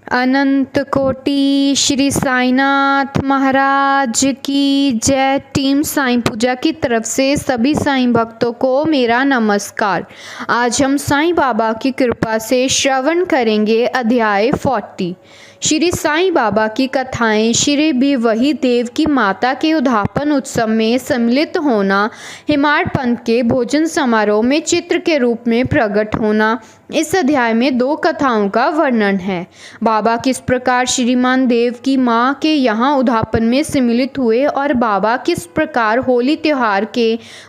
अनंत कोटि श्री साईनाथ महाराज की जय। टीम साईं पूजा की तरफ से सभी साईं भक्तों को मेरा नमस्कार। आज हम साईं बाबा की कृपा से श्रवण करेंगे अध्याय 40। श्री साईं बाबा की कथाएं। श्री भी वही देव की माता के उद्यापन उत्सव में सम्मिलित होना, हिमाड़ पंथ के भोजन समारोह में चित्र के रूप में प्रकट होना। इस अध्याय में 2 कथाओं का वर्णन है। बाबा किस प्रकार श्रीमान देव की मां के यहाँ उद्यापन में सम्मिलित हुए और बाबा किस प्रकार होली त्योहार के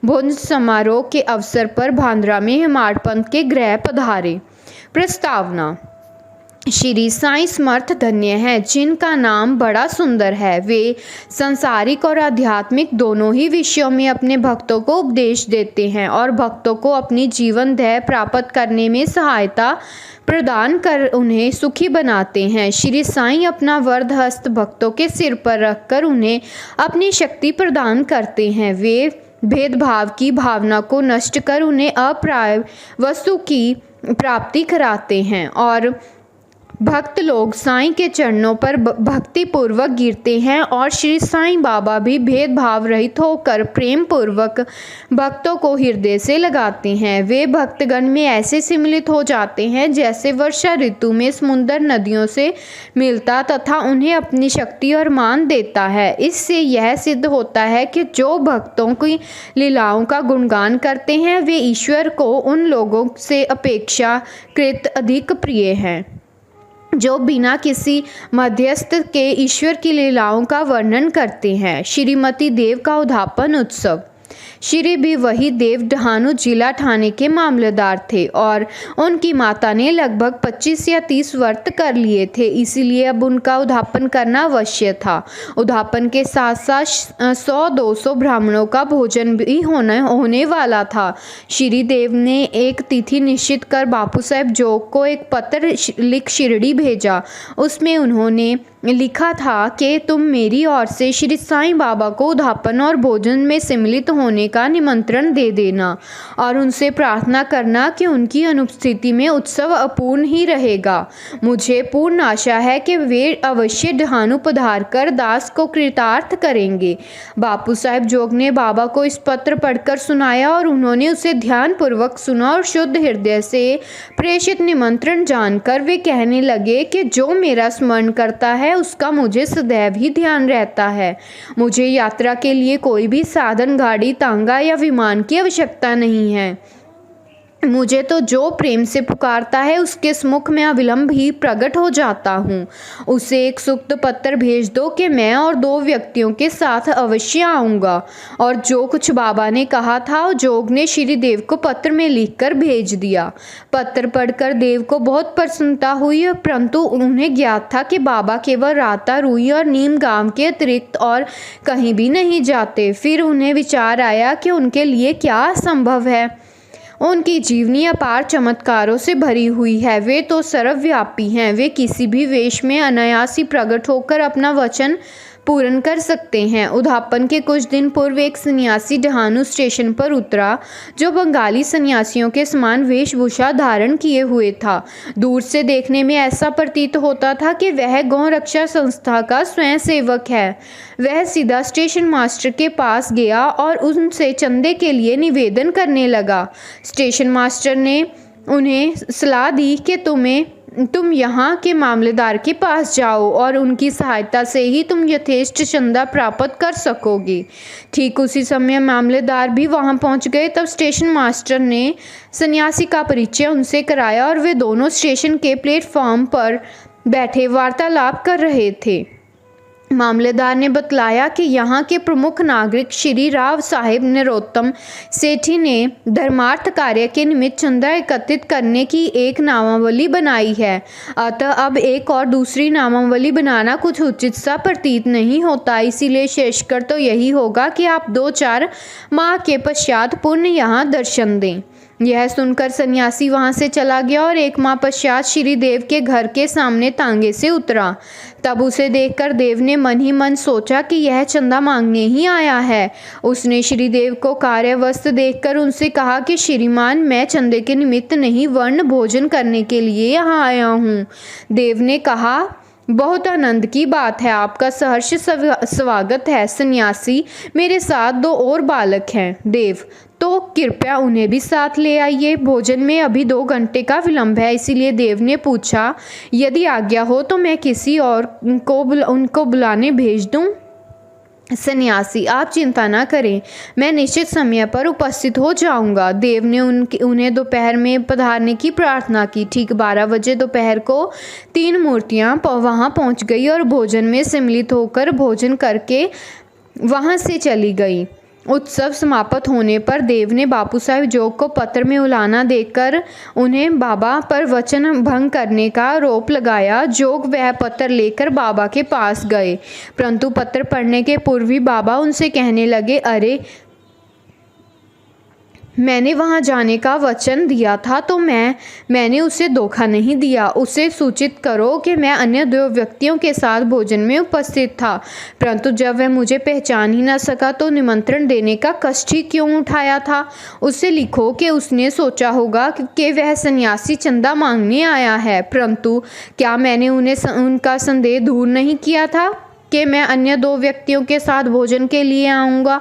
भोजन समारोह के अवसर पर भांदरा में हिमाड़ पंथ के गृह पधारे। प्रस्तावना। श्री साईं समर्थ धन्य है जिनका नाम बड़ा सुंदर है। वे सांसारिक और आध्यात्मिक दोनों ही विषयों में अपने भक्तों को उपदेश देते हैं और भक्तों को अपनी जीवन ध्येय प्राप्त करने में सहायता प्रदान कर उन्हें सुखी बनाते हैं। श्री साईं अपना वरद हस्त भक्तों के सिर पर रखकर उन्हें अपनी शक्ति प्रदान करते हैं। वे भेदभाव की भावना को नष्ट कर उन्हें अप्राप्य वस्तु की प्राप्ति कराते हैं और भक्त लोग साईं के चरणों पर भक्ति पूर्वक गिरते हैं और श्री साईं बाबा भी भेदभाव रहित होकर प्रेम पूर्वक भक्तों को हृदय से लगाते हैं। वे भक्तगण में ऐसे सम्मिलित हो जाते हैं जैसे वर्षा ऋतु में समुद्र नदियों से मिलता तथा उन्हें अपनी शक्ति और मान देता है। इससे यह सिद्ध होता है कि जो भक्तों की लीलाओं का गुणगान करते हैं वे ईश्वर को उन लोगों से अपेक्षाकृत अधिक प्रिय हैं जो बिना किसी मध्यस्थ के ईश्वर की लीलाओं का वर्णन करते हैं। श्रीमती देव का उद्यापन उत्सव। श्री भी वही देव डहाणू जिला ठाणे के मामलेदार थे और उनकी माता ने लगभग 25 या 30 व्रत कर लिए थे, इसीलिए अब उनका उद्यापन करना अवश्य था। उद्यापन के साथ साथ 100-200 ब्राह्मणों का भोजन भी होने वाला था। श्री देव ने एक तिथि निश्चित कर बापू साहेब जोग को एक पत्र लिख शिरडी भेजा। उसमें उन्होंने लिखा था कि तुम मेरी ओर से श्री साईं बाबा को उद्यापन और भोजन में सम्मिलित होने का निमंत्रण दे देना और उनसे प्रार्थना करना कि उनकी अनुपस्थिति में उत्सव अपूर्ण ही रहेगा। मुझे पूर्ण आशा है कि वे अवश्य डहाणू पधार कर दास को कृतार्थ करेंगे। बापू साहेब जोग ने बाबा को इस पत्र पढ़कर सुनाया और उन्होंने उसे ध्यानपूर्वक सुना और शुद्ध हृदय से प्रेषित निमंत्रण जानकर वे कहने लगे कि जो मेरा स्मरण करता है उसका मुझे सदैव ही ध्यान रहता है। मुझे यात्रा के लिए कोई भी साधन, गाड़ी, तांगा या विमान की आवश्यकता नहीं है। मुझे तो जो प्रेम से पुकारता है उसके सम्मुख में अविलंब ही प्रकट हो जाता हूँ। उसे एक सुक्त पत्र भेज दो कि मैं और 2 व्यक्तियों के साथ अवश्य आऊँगा। और जो कुछ बाबा ने कहा था जोग ने श्री देव को पत्र में लिखकर भेज दिया। पत्र पढ़कर देव को बहुत प्रसन्नता हुई, परंतु उन्हें ज्ञात था कि बाबा केवल राता, रुई और नीम गांव के अतिरिक्त और कहीं भी नहीं जाते। फिर उन्हें विचार आया कि उनके लिए क्या संभव है। उनकी जीवनी अपार चमत्कारों से भरी हुई है। वे तो सर्वव्यापी हैं। वे किसी भी वेश में अनायास ही प्रकट होकर अपना वचन पूर्ण कर सकते हैं। उद्यापन के कुछ दिन पूर्व एक सन्यासी डहाणू स्टेशन पर उतरा जो बंगाली सन्यासियों के समान वेशभूषा धारण किए हुए था। दूर से देखने में ऐसा प्रतीत होता था कि वह गौ रक्षा संस्था का स्वयं सेवक है। वह सीधा स्टेशन मास्टर के पास गया और उनसे चंदे के लिए निवेदन करने लगा। स्टेशन मास्टर ने उन्हें सलाह दी कि तुम यहाँ के मामलेदार के पास जाओ और उनकी सहायता से ही तुम यथेष्ट चंदा प्राप्त कर सकोगे। ठीक उसी समय मामलेदार भी वहाँ पहुँच गए। तब स्टेशन मास्टर ने सन्यासी का परिचय उनसे कराया और वे दोनों स्टेशन के प्लेटफॉर्म पर बैठे वार्तालाप कर रहे थे। मामलेदार ने बतलाया कि यहाँ के प्रमुख नागरिक श्री राव साहेब नरोत्तम सेठी ने धर्मार्थ कार्य के निमित्त चंदा एकत्रित करने की एक नामावली बनाई है। अतः अब एक और दूसरी नामावली बनाना कुछ उचित सा प्रतीत नहीं होता। इसीलिए शेषकर तो यही होगा कि आप 2-4 माह के पश्चात पुण्य यहाँ दर्शन दें। यह सुनकर सन्यासी वहां से चला गया और एक माह पश्चात श्री देव के घर के सामने तांगे से उतरा। तब उसे देखकर देव ने मन ही मन सोचा कि यह चंदा मांगने ही आया है। उसने श्री देव को कार्यवस्थ देखकर उनसे कहा कि श्रीमान, मैं चंदे के निमित्त नहीं वर्ण भोजन करने के लिए यहाँ आया हूँ। देव ने कहा, बहुत आनंद की बात है, आपका सहर्ष स्वागत है। सन्यासी, मेरे साथ 2 और बालक हैं। देव, तो कृपया उन्हें भी साथ ले आइए, भोजन में अभी 2 घंटे का विलंब है। इसीलिए देव ने पूछा, यदि आज्ञा हो तो मैं किसी और को उनको बुलाने भेज दूं? सन्यासी, आप चिंता ना करें, मैं निश्चित समय पर उपस्थित हो जाऊंगा। देव ने उन्हें दोपहर में पधारने की प्रार्थना की। ठीक 12 बजे दोपहर को 3 मूर्तियां वहां पहुंच गई और भोजन में सम्मिलित होकर भोजन करके वहां से चली गई। उत्सव समाप्त होने पर देव ने बापू साहब जोग को पत्र में उलाहना देकर उन्हें बाबा पर वचन भंग करने का आरोप लगाया। जोग वह पत्र लेकर बाबा के पास गए, परंतु पत्र पढ़ने के पूर्व ही बाबा उनसे कहने लगे, अरे, मैंने वहाँ जाने का वचन दिया था तो मैंने उसे धोखा नहीं दिया। उसे सूचित करो कि मैं अन्य 2 व्यक्तियों के साथ भोजन में उपस्थित था, परंतु जब वह मुझे पहचान ही न सका तो निमंत्रण देने का कष्ट ही क्यों उठाया था। उसे लिखो कि उसने सोचा होगा कि वह सन्यासी चंदा मांगने आया है, परंतु क्या मैंने उनका संदेह दूर नहीं किया था कि मैं अन्य 2 व्यक्तियों के साथ भोजन के लिए आऊँगा।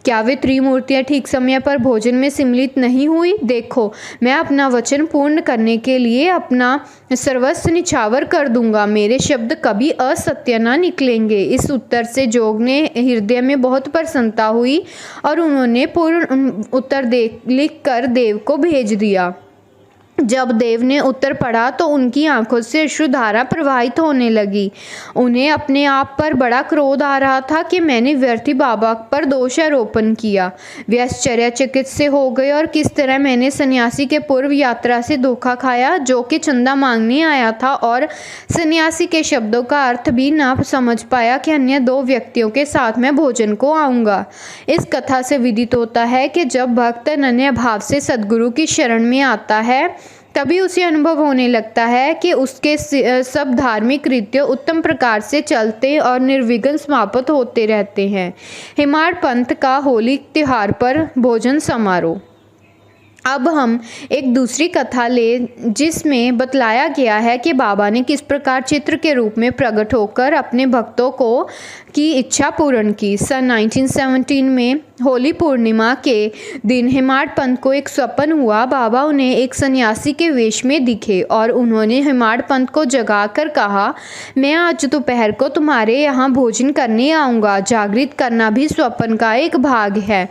क्या वे त्रिमूर्तियाँ ठीक समय पर भोजन में सम्मिलित नहीं हुई? देखो, मैं अपना वचन पूर्ण करने के लिए अपना सर्वस्व निछावर कर दूंगा, मेरे शब्द कभी असत्य न निकलेंगे। इस उत्तर से जोग ने हृदय में बहुत प्रसन्नता हुई और उन्होंने पूर्ण उत्तर लिख कर देव को भेज दिया। जब देव ने उत्तर पढ़ा तो उनकी आंखों से अश्रुधारा प्रवाहित होने लगी। उन्हें अपने आप पर बड़ा क्रोध आ रहा था कि मैंने व्यर्थी बाबा पर दोष आरोपण किया। वे आश्चर्यचकित से हो गए और किस तरह मैंने सन्यासी के पूर्व यात्रा से धोखा खाया, जो कि चंदा मांगने आया था, और सन्यासी के शब्दों का अर्थ भी ना समझ पाया कि अन्य 2 व्यक्तियों के साथ मैं भोजन को आऊँगा। इस कथा से विदित होता है कि जब भक्त अनन्य भाव से सद्गुरु की शरण में आता है तभी उसे अनुभव होने लगता है कि उसके सब धार्मिक कृत्य उत्तम प्रकार से चलते और निर्विघ्न समाप्त होते रहते हैं। हेमाड़ पंथ का होली त्योहार पर भोजन समारोह। अब हम एक दूसरी कथा ले जिसमें बतलाया गया है कि बाबा ने किस प्रकार चित्र के रूप में प्रकट होकर अपने भक्तों को की इच्छा पूर्ण की। सन 1917 में होली पूर्णिमा के दिन हेमाड़ पंथ को एक स्वप्न हुआ। बाबा उन्हें एक सन्यासी के वेश में दिखे और उन्होंने हेमाड़ पंथ को जगाकर कहा, मैं आज दोपहर को तुम्हारे यहाँ भोजन करने आऊँगा। जागृत करना भी स्वप्न का एक भाग है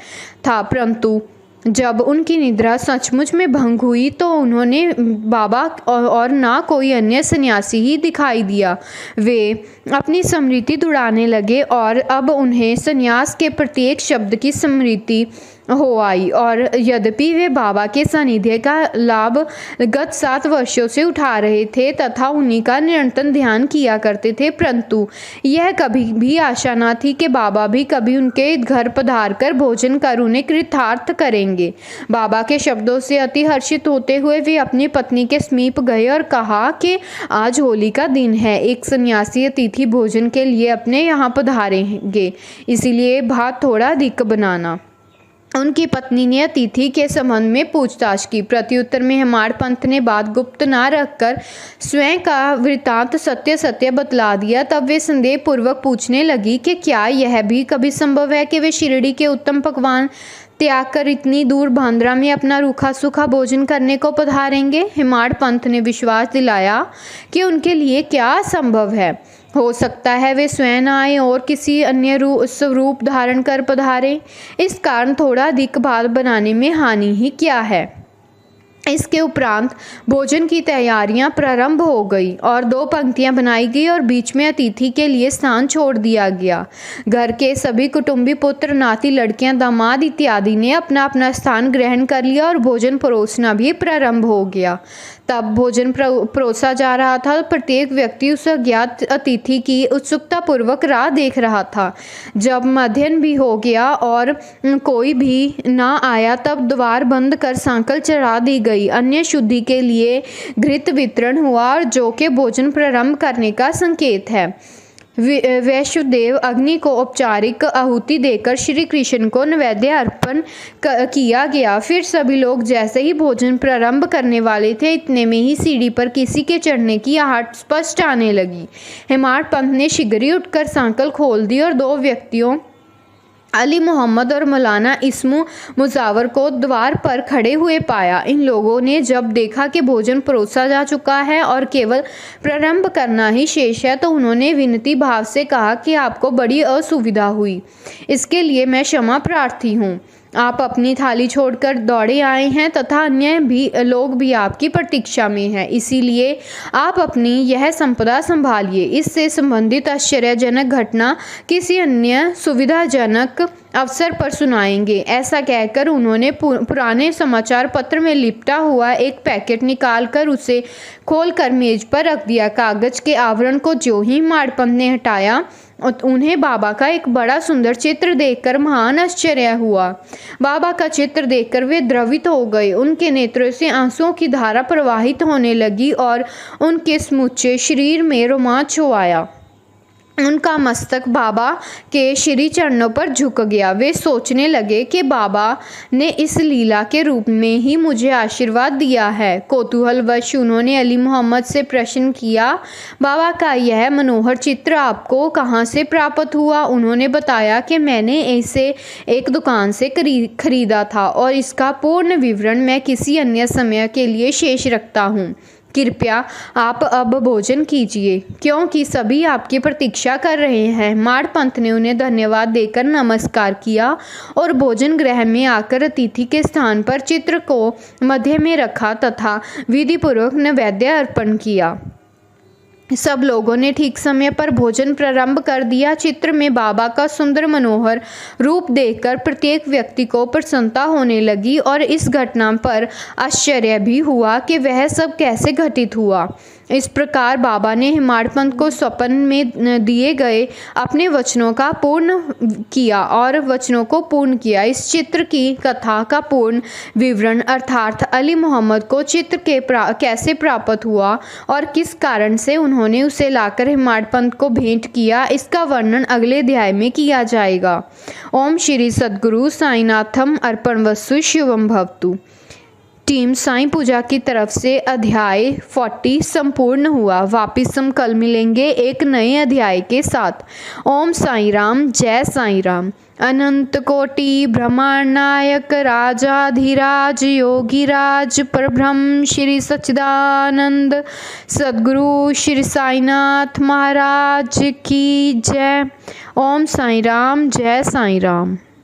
था, परंतु जब उनकी निद्रा सचमुच में भंग हुई तो उन्होंने बाबा और ना कोई अन्य सन्यासी ही दिखाई दिया। वे अपनी स्मृति दौड़ाने लगे और अब उन्हें सन्यास के प्रत्येक शब्द की स्मृति हो आई, और यद्यपि वे बाबा के सानिध्य का लाभ गत 7 वर्षों से उठा रहे थे तथा उन्हीं का निरंतर ध्यान किया करते थे, परंतु यह कभी भी आशा न थी कि बाबा भी कभी उनके घर पधार कर भोजन कर उन्हें कृतार्थ करेंगे। बाबा के शब्दों से अति हर्षित होते हुए वे अपनी पत्नी के समीप गए और कहा कि आज होली का दिन है, एक सन्यासी अतिथि भोजन के लिए अपने यहाँ पधारेंगे, इसीलिए भात थोड़ा अधिक बनाना। उनकी पत्नी ने अतिथि के संबंध में पूछताछ की। प्रत्युत्तर में हेमाड़ पंथ ने बात गुप्त न रखकर स्वयं का वृत्तांत सत्य सत्य बतला दिया। तब वे संदेह पूर्वक पूछने लगी कि क्या यह भी कभी संभव है कि वे शिरडी के उत्तम पकवान त्याग कर इतनी दूर बांद्रा में अपना रूखा सूखा भोजन करने को पधारेंगे। हेमाड़ पंथ ने विश्वास दिलाया कि उनके लिए क्या संभव है। हो सकता है वे स्वयं आए और किसी अन्य स्वरूप धारण कर पधारे। इस कारण थोड़ा अधिक भात बनाने में हानि ही क्या है। इसके उपरांत भोजन की तैयारियां प्रारंभ हो गई और 2 पंक्तियां बनाई गई और बीच में अतिथि के लिए स्थान छोड़ दिया गया। घर के सभी कुटुंबी पुत्र, नाती, लड़कियां, दामाद इत्यादि ने अपना अपना स्थान ग्रहण कर लिया और भोजन परोसना भी प्रारंभ हो गया। तब भोजन परोसा जा रहा था। प्रत्येक व्यक्ति उस अज्ञात अतिथि की उत्सुकता पूर्वक राह देख रहा था। जब मध्याह्न भी हो गया और कोई भी ना आया, तब द्वार बंद कर सांकल चढ़ा दी गई। अन्य शुद्धि के लिए घृत वितरण हुआ, जो कि भोजन प्रारंभ करने का संकेत है। वैश्वदेव अग्नि को औपचारिक आहुति देकर श्री कृष्ण को नैवेद्य अर्पण किया गया। फिर सभी लोग जैसे ही भोजन प्रारंभ करने वाले थे, इतने में ही सीढ़ी पर किसी के चढ़ने की आहट स्पष्ट आने लगी। हेमाड पंत ने शीघ्र ही उठकर सांकल खोल दी और 2 व्यक्तियों अली मोहम्मद और मौलाना इस्मू मुजावर को द्वार पर खड़े हुए पाया। इन लोगों ने जब देखा कि भोजन परोसा जा चुका है और केवल प्रारंभ करना ही शेष है, तो उन्होंने विनती भाव से कहा कि आपको बड़ी असुविधा हुई, इसके लिए मैं क्षमा प्रार्थी हूँ। आप अपनी थाली छोड़कर दौड़े आए हैं तथा अन्य भी लोग भी आपकी प्रतीक्षा में हैं, इसीलिए आप अपनी यह संपदा संभालिए। इससे संबंधित आश्चर्यजनक घटना किसी अन्य सुविधाजनक अवसर पर सुनाएंगे। ऐसा कहकर उन्होंने पुराने समाचार पत्र में लिपटा हुआ एक पैकेट निकालकर उसे खोलकर मेज पर रख दिया। कागज के आवरण को ज्यों ही माड़पंत ने हटाया, उन्हें बाबा का एक बड़ा सुंदर चित्र देखकर महान आश्चर्य हुआ। बाबा का चित्र देखकर वे द्रवित हो गए। उनके नेत्रों से आंसुओं की धारा प्रवाहित होने लगी और उनके समूचे शरीर में रोमांच हो आया। उनका मस्तक बाबा के श्री चरणों पर झुक गया। वे सोचने लगे कि बाबा ने इस लीला के रूप में ही मुझे आशीर्वाद दिया है। कौतूहलवश उन्होंने अली मोहम्मद से प्रश्न किया, बाबा का यह मनोहर चित्र आपको कहाँ से प्राप्त हुआ? उन्होंने बताया कि मैंने इसे एक दुकान से खरीदा था और इसका पूर्ण विवरण मैं किसी अन्य समय के लिए शेष रखता हूँ। कृपया आप अब भोजन कीजिए, क्योंकि सभी आपकी प्रतीक्षा कर रहे हैं। माड़पंत ने उन्हें धन्यवाद देकर नमस्कार किया और भोजन गृह में आकर अतिथि के स्थान पर चित्र को मध्य में रखा तथा विधिपूर्वक नैवेद्य अर्पण किया। सब लोगों ने ठीक समय पर भोजन प्रारंभ कर दिया। चित्र में बाबा का सुंदर मनोहर रूप देखकर प्रत्येक व्यक्ति को प्रसन्नता होने लगी और इस घटना पर आश्चर्य भी हुआ कि वह सब कैसे घटित हुआ। इस प्रकार बाबा ने हेमाडपंत को स्वप्न में दिए गए अपने वचनों का पूर्ण किया। इस चित्र की कथा का पूर्ण विवरण अर्थात अली मोहम्मद को चित्र कैसे प्राप्त हुआ और किस कारण से उन्होंने उसे लाकर हेमाडपंत को भेंट किया, इसका वर्णन अगले अध्याय में किया जाएगा। ओम श्री सद्गुरु साईनाथम अर्पणवस्तु शिवम भवतु। टीम साईं पूजा की तरफ से अध्याय 40 संपूर्ण हुआ। वापिस हम कल मिलेंगे एक नए अध्याय के साथ। ओम साईं राम, जय साईं राम। अनंत कोटि ब्रह्मांड नायक राजाधिराज योगीराज परब्रह्म श्री सच्चिदानंद सद्गुरु श्री साईनाथ महाराज की जय। ओम साईं राम, जय साईं राम।